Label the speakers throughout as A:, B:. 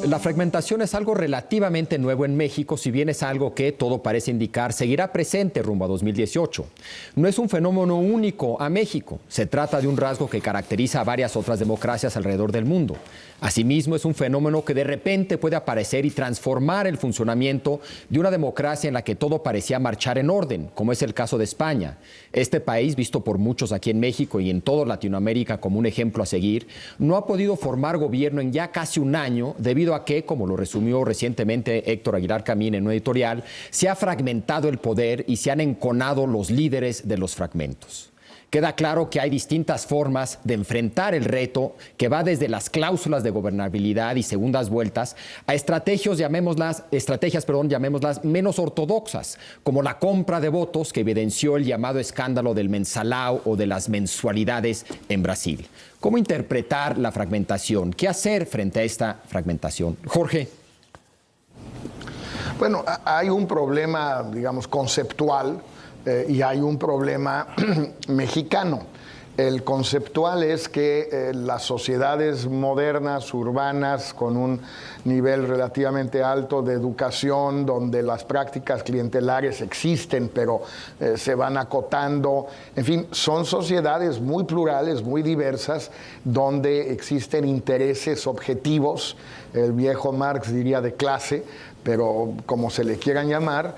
A: La fragmentación es algo relativamente nuevo en México, si bien es algo que, todo parece indicar, seguirá presente rumbo a 2018. No es un fenómeno único a México. Se trata de un rasgo que caracteriza a varias otras democracias alrededor del mundo. Asimismo, es un fenómeno que de repente puede aparecer y transformar el funcionamiento de una democracia en la que todo parecía marchar en orden, como es el caso de España. Este país, visto por muchos aquí en México y en toda Latinoamérica como un ejemplo a seguir, no ha podido formar gobierno en ya casi un año debido a que, como lo resumió recientemente Héctor Aguilar Camín en un editorial, se ha fragmentado el poder y se han enconado los líderes de los fragmentos. Queda claro que hay distintas formas de enfrentar el reto que va desde las cláusulas de gobernabilidad y segundas vueltas a estrategias, llamémoslas menos ortodoxas, como la compra de votos que evidenció el llamado escándalo del mensalao o de las mensualidades en Brasil. ¿Cómo interpretar la fragmentación? ¿Qué hacer frente a esta fragmentación? Jorge.
B: Bueno, hay un problema, digamos, conceptual y hay un problema mexicano. El conceptual es que las sociedades modernas, urbanas, con un nivel relativamente alto de educación, donde las prácticas clientelares existen, pero se van acotando, en fin, son sociedades muy plurales, muy diversas, donde existen intereses objetivos, el viejo Marx diría de clase, pero como se le quieran llamar,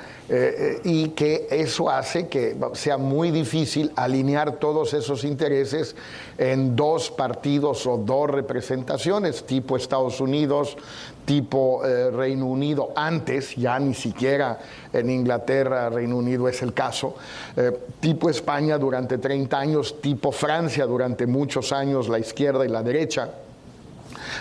B: y que eso hace que sea muy difícil alinear todos esos intereses en dos partidos o dos representaciones, tipo Estados Unidos, tipo Reino Unido, antes, ya ni siquiera en Inglaterra, Reino Unido es el caso, tipo España durante 30 años, tipo Francia durante muchos años, la izquierda y la derecha,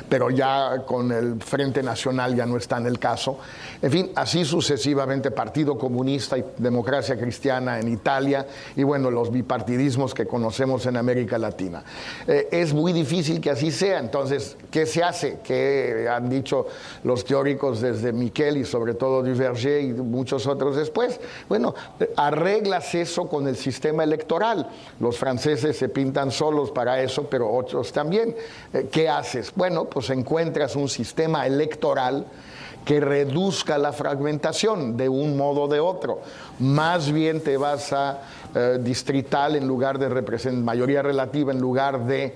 B: pero ya con el Frente Nacional ya no está en el caso. En fin, así sucesivamente, Partido Comunista y Democracia Cristiana en Italia, y bueno, los bipartidismos que conocemos en América Latina. Es muy difícil que así sea. Entonces, ¿qué se hace? ¿Qué han dicho los teóricos desde Miquel y sobre todo Duverger y muchos otros después? Bueno, arreglas eso con el sistema electoral. Los franceses se pintan solos para eso, pero otros también. ¿Qué haces? Bueno, pues encuentras un sistema electoral que reduzca la fragmentación de un modo o de otro. Más bien te vas a distrital en lugar de mayoría relativa en lugar de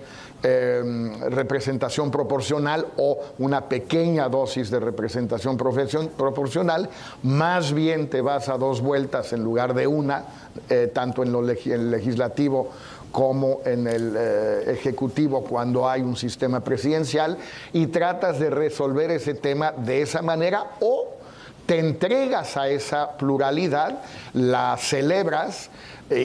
B: representación proporcional o una pequeña dosis de representación proporcional, más bien te vas a dos vueltas en lugar de una, tanto en el legislativo como en el ejecutivo cuando hay un sistema presidencial, y tratas de resolver ese tema de esa manera, o te entregas a esa pluralidad, la celebras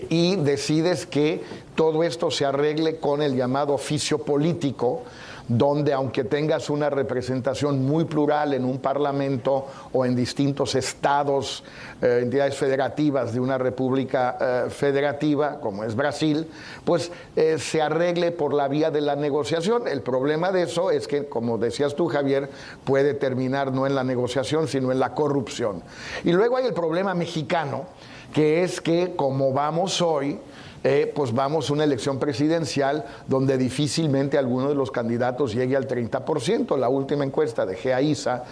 B: y decides que todo esto se arregle con el llamado oficio político, donde aunque tengas una representación muy plural en un parlamento o en distintos estados, entidades federativas de una república federativa, como es Brasil, pues se arregle por la vía de la negociación. El problema de eso es que, como decías tú, Javier, puede terminar no en la negociación, sino en la corrupción. Y luego hay el problema mexicano, que es que, como vamos hoy, pues vamos a una elección presidencial donde difícilmente alguno de los candidatos llegue al 30%. La última encuesta de GEA-ISA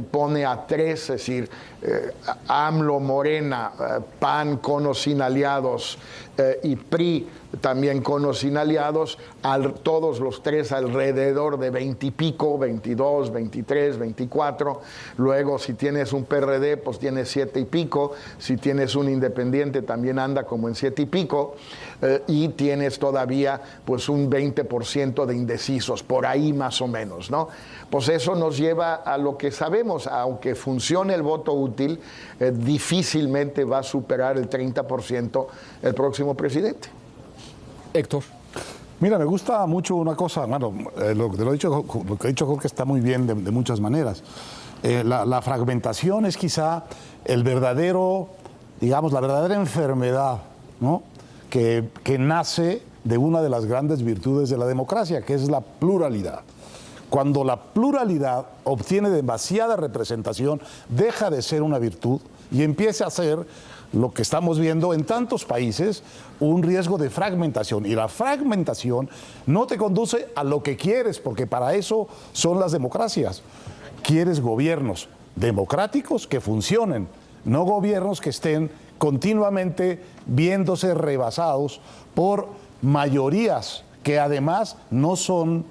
B: pone a 3, es decir, AMLO, Morena, PAN con o sin aliados y PRI también con o sin aliados, todos los tres alrededor de 20 y pico, 22, 23, 24. Luego, si tienes un PRD, pues tienes 7 y pico. Si tienes un independiente, también anda como en 7 y pico. Y tienes todavía pues un 20% de indecisos, por ahí más o menos, ¿no? Pues eso nos lleva a lo que sabemos: aunque funcione el voto útil, difícilmente va a superar el 30% el próximo presidente.
A: Héctor.
C: Mira, me gusta mucho una cosa, bueno, lo que ha dicho Jorge está muy bien de muchas maneras. La fragmentación es quizá el verdadero, digamos, la verdadera enfermedad, ¿no?, que nace de una de las grandes virtudes de la democracia, que es la pluralidad. Cuando la pluralidad obtiene demasiada representación, deja de ser una virtud y empieza a ser lo que estamos viendo en tantos países, un riesgo de fragmentación. Y la fragmentación no te conduce a lo que quieres, porque para eso son las democracias. quieres gobiernos democráticos que funcionen, no gobiernos que estén continuamente viéndose rebasados por mayorías que además no son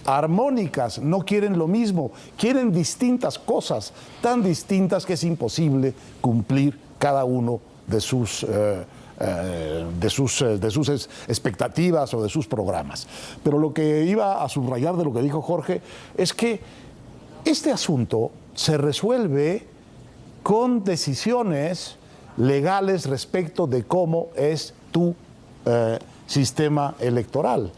C: armónicas, no quieren lo mismo, quieren distintas cosas, tan distintas que es imposible cumplir cada uno de sus expectativas o de sus programas. Pero lo que iba a subrayar de lo que dijo Jorge es que este asunto se resuelve con decisiones legales respecto de cómo es tu sistema electoral.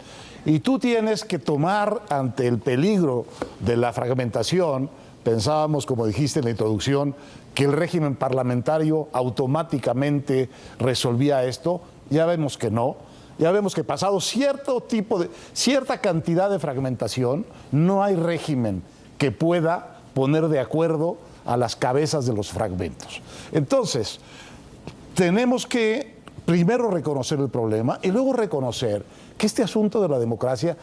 C: Y tú tienes que tomar ante el peligro de la fragmentación. Pensábamos, como dijiste en la introducción, que el régimen parlamentario automáticamente resolvía esto. Ya vemos que no. Ya vemos que pasado cierta cantidad de fragmentación, no hay régimen que pueda poner de acuerdo a las cabezas de los fragmentos. Entonces, tenemos que primero reconocer el problema y luego reconocer que este asunto de la democracia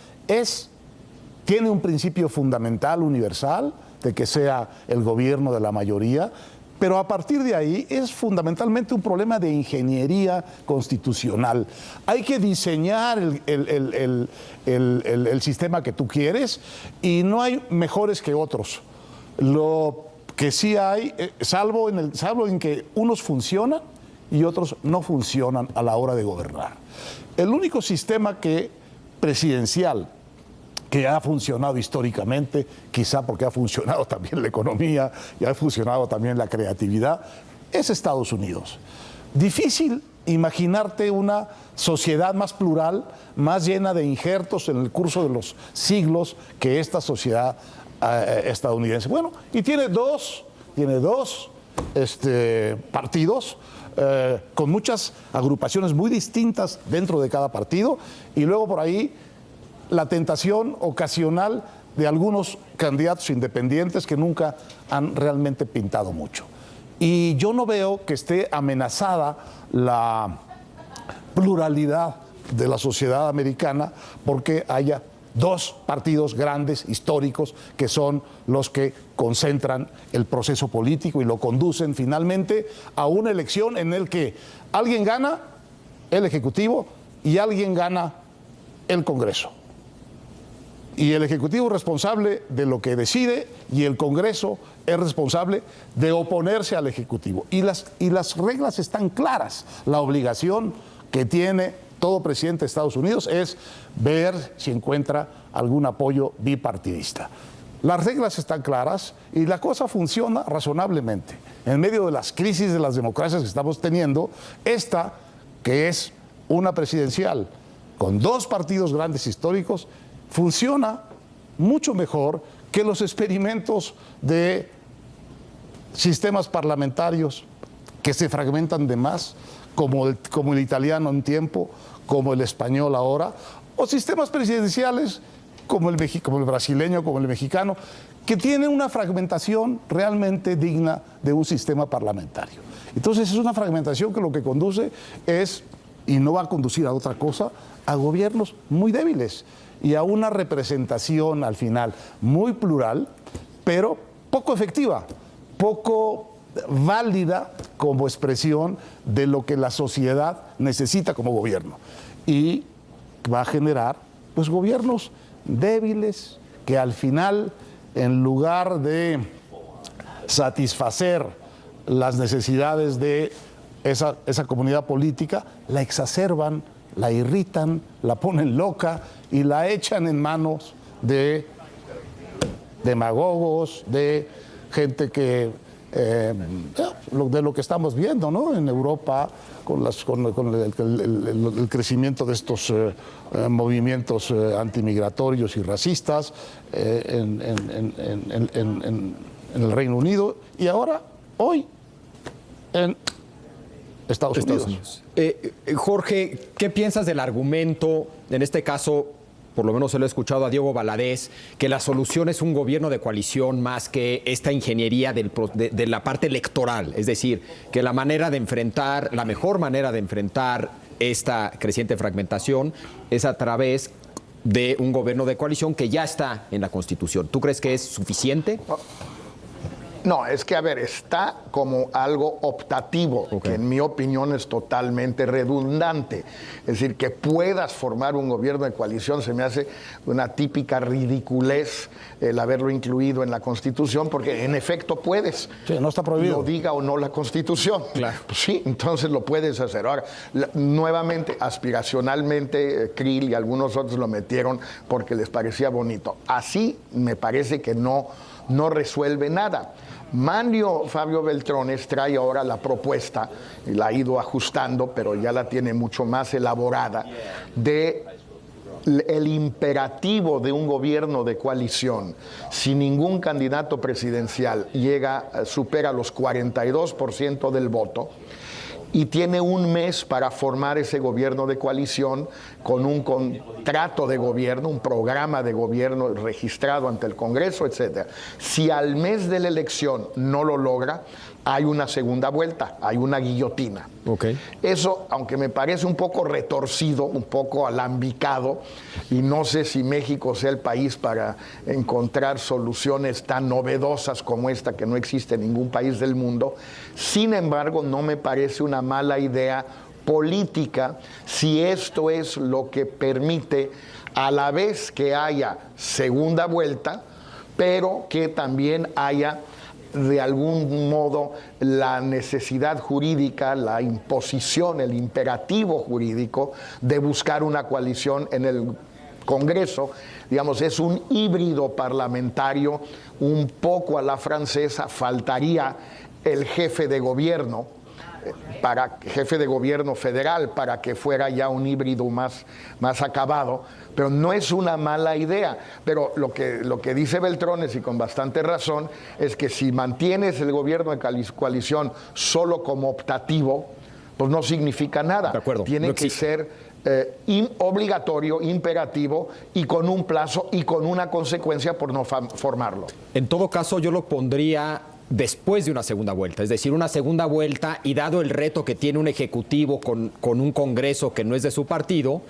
C: tiene un principio fundamental, universal, de que sea el gobierno de la mayoría, pero a partir de ahí es fundamentalmente un problema de ingeniería constitucional. Hay que diseñar el sistema que tú quieres y no hay mejores que otros. Lo que sí hay, salvo en que unos funcionan y otros no funcionan a la hora de gobernar. El único sistema presidencial que ha funcionado históricamente, quizá porque ha funcionado también la economía y ha funcionado también la creatividad, es Estados Unidos. Difícil imaginarte una sociedad más plural, más llena de injertos en el curso de los siglos que esta sociedad estadounidense. Bueno, y tiene dos partidos con muchas agrupaciones muy distintas dentro de cada partido, y luego por ahí la tentación ocasional de algunos candidatos independientes que nunca han realmente pintado mucho. Y yo no veo que esté amenazada la pluralidad de la sociedad americana porque haya dos partidos grandes, históricos, que son los que concentran el proceso político y lo conducen finalmente a una elección en la que alguien gana el Ejecutivo y alguien gana el Congreso. Y el Ejecutivo es responsable de lo que decide y el Congreso es responsable de oponerse al Ejecutivo. Y las reglas están claras. La obligación que tiene todo presidente de Estados Unidos es ver si encuentra algún apoyo bipartidista. Las reglas están claras y la cosa funciona razonablemente. En medio de las crisis de las democracias que estamos teniendo, esta, que es una presidencial con dos partidos grandes históricos, funciona mucho mejor que los experimentos de sistemas parlamentarios que se fragmentan de más, como el italiano en tiempo, como el español ahora, o sistemas presidenciales como el brasileño, como el mexicano, que tienen una fragmentación realmente digna de un sistema parlamentario. Entonces es una fragmentación que lo que conduce es, y no va a conducir a otra cosa, a gobiernos muy débiles y a una representación al final muy plural, pero poco efectiva, poco válida como expresión de lo que la sociedad necesita como gobierno. Y va a generar pues gobiernos débiles que al final, en lugar de satisfacer las necesidades de esa comunidad política, la exacerban, la irritan, la ponen loca y la echan en manos de demagogos, de gente que de lo que estamos viendo, ¿no? En Europa con el crecimiento de estos movimientos antimigratorios y racistas en el Reino Unido y ahora, hoy, en Estados Unidos.
A: Jorge, ¿qué piensas del argumento, en este caso, por lo menos se lo he escuchado a Diego Valadez, que la solución es un gobierno de coalición más que esta ingeniería de la parte electoral? Es decir, que la mejor manera de enfrentar esta creciente fragmentación es a través de un gobierno de coalición que ya está en la Constitución. ¿Tú crees que es suficiente?
B: No, es que, a ver, está como algo optativo, que en mi opinión es totalmente redundante. Es decir, que puedas formar un gobierno de coalición se me hace una típica ridiculez el haberlo incluido en la Constitución, porque en efecto puedes.
C: Sí, no está prohibido.
B: Lo diga o no la Constitución.
A: Claro.
B: Pues sí, entonces lo puedes hacer. Ahora, nuevamente, aspiracionalmente, Krill y algunos otros lo metieron porque les parecía bonito. Así me parece que no resuelve nada. Fabio Beltrones trae ahora la propuesta, y la ha ido ajustando, pero ya la tiene mucho más elaborada, de el imperativo de un gobierno de coalición, si ningún candidato presidencial supera los 42% del voto, y tiene un mes para formar ese gobierno de coalición con un contrato de gobierno, un programa de gobierno registrado ante el Congreso, etc. Si al mes de la elección no lo logra, hay una segunda vuelta, hay una guillotina.
A: Okay.
B: Eso, aunque me parece un poco retorcido, un poco alambicado, y no sé si México sea el país para encontrar soluciones tan novedosas como esta, que no existe en ningún país del mundo, sin embargo, no me parece una mala idea política si esto es lo que permite a la vez que haya segunda vuelta, pero que también haya de algún modo la necesidad jurídica, la imposición, el imperativo jurídico de buscar una coalición en el Congreso. Digamos, es un híbrido parlamentario un poco a la francesa. Faltaría el jefe de gobierno, jefe de gobierno federal, para que fuera ya un híbrido más acabado, pero no es una mala idea. Pero lo que dice Beltrones, y con bastante razón, es que si mantienes el gobierno de coalición solo como optativo, pues no significa nada.
A: De acuerdo.
B: Tiene que ser obligatorio, imperativo, y con un plazo y con una consecuencia por no formarlo.
A: En todo caso, yo lo pondría después de una segunda vuelta, es decir, una segunda vuelta, y dado el reto que tiene un ejecutivo con un Congreso que no es de su partido,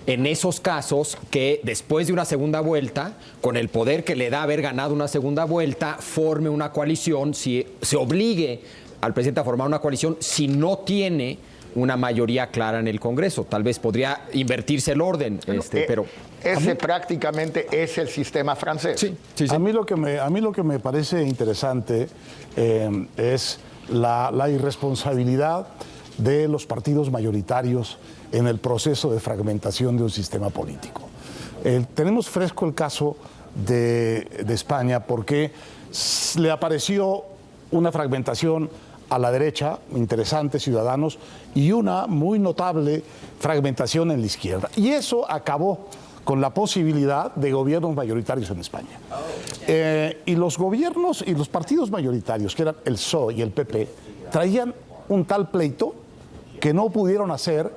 A: en esos casos que después de una segunda vuelta, con el poder que le da haber ganado una segunda vuelta, forme una coalición, se obligue al presidente a formar una coalición si no tiene una mayoría clara en el Congreso. Tal vez podría invertirse el orden, pero
B: ese prácticamente es el sistema francés.
A: Sí, sí, sí.
C: A mí lo que me parece interesante es la irresponsabilidad de los partidos mayoritarios en el proceso de fragmentación de un sistema político. Tenemos fresco el caso de España, porque le apareció una fragmentación a la derecha, interesante, Ciudadanos, y una muy notable fragmentación en la izquierda. Y eso acabó con la posibilidad de gobiernos mayoritarios en España. Y los gobiernos y los partidos mayoritarios, que eran el PSOE y el PP, traían un tal pleito que no pudieron hacer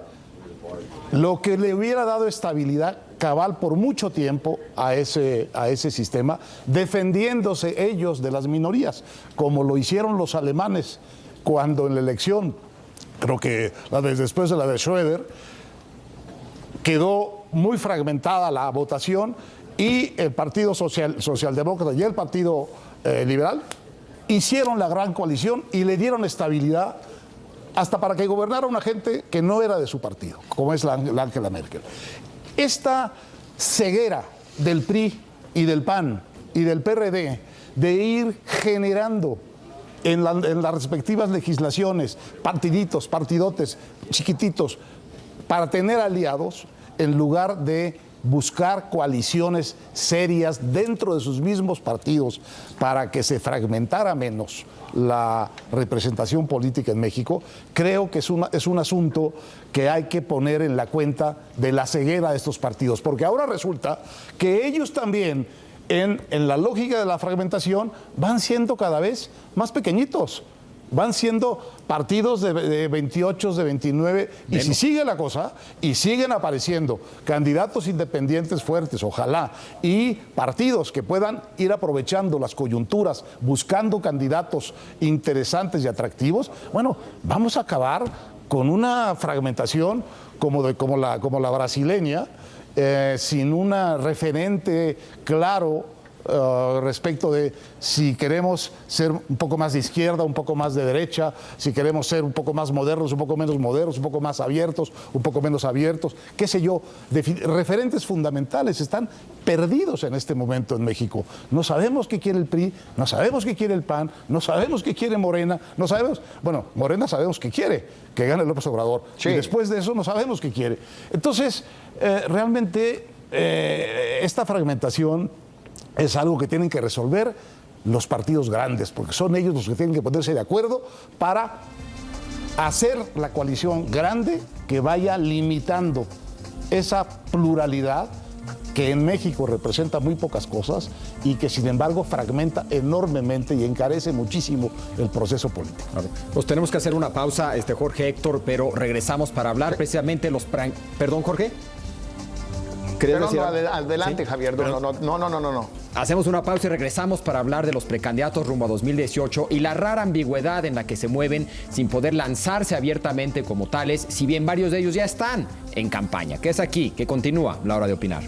C: lo que le hubiera dado estabilidad cabal por mucho tiempo a ese sistema, defendiéndose ellos de las minorías, como lo hicieron los alemanes cuando en la elección, creo que después de la de Schröder, quedó muy fragmentada la votación, y el Partido Socialdemócrata y el Partido Liberal hicieron la gran coalición y le dieron estabilidad hasta para que gobernara una gente que no era de su partido, como es la Angela Merkel. Esta ceguera del PRI y del PAN y del PRD de ir generando en las respectivas legislaciones partiditos, partidotes chiquititos para tener aliados, en lugar de buscar coaliciones serias dentro de sus mismos partidos para que se fragmentara menos la representación política en México, creo que es un asunto que hay que poner en la cuenta de la ceguera de estos partidos, porque ahora resulta que ellos también, en la lógica de la fragmentación, van siendo cada vez más pequeñitos. Van siendo partidos de 28, de 29, y si sigue la cosa, y siguen apareciendo candidatos independientes fuertes, ojalá, y partidos que puedan ir aprovechando las coyunturas, buscando candidatos interesantes y atractivos, bueno, vamos a acabar con una fragmentación como la brasileña, sin un referente claro respecto de si queremos ser un poco más de izquierda, un poco más de derecha, si queremos ser un poco más modernos, un poco menos modernos, un poco más abiertos, un poco menos abiertos, qué sé yo. Referentes fundamentales están perdidos en este momento en México. No sabemos qué quiere el PRI, no sabemos qué quiere el PAN, no sabemos qué quiere Morena, no sabemos, bueno, Morena sabemos qué quiere, que gane López Obrador, sí. Y después de eso no sabemos qué quiere. Entonces, realmente esta fragmentación es algo que tienen que resolver los partidos grandes, porque son ellos los que tienen que ponerse de acuerdo para hacer la coalición grande que vaya limitando esa pluralidad que en México representa muy pocas cosas y que sin embargo fragmenta enormemente y encarece muchísimo el proceso político.
A: Pues tenemos que hacer una pausa, Jorge, Héctor, pero regresamos para hablar precisamente de los... Perdón, Jorge.
B: Adelante, ¿sí? Javier. No.
A: Hacemos una pausa y regresamos para hablar de los precandidatos rumbo a 2018 y la rara ambigüedad en la que se mueven sin poder lanzarse abiertamente como tales, si bien varios de ellos ya están en campaña. Que es aquí que continúa la hora de opinar.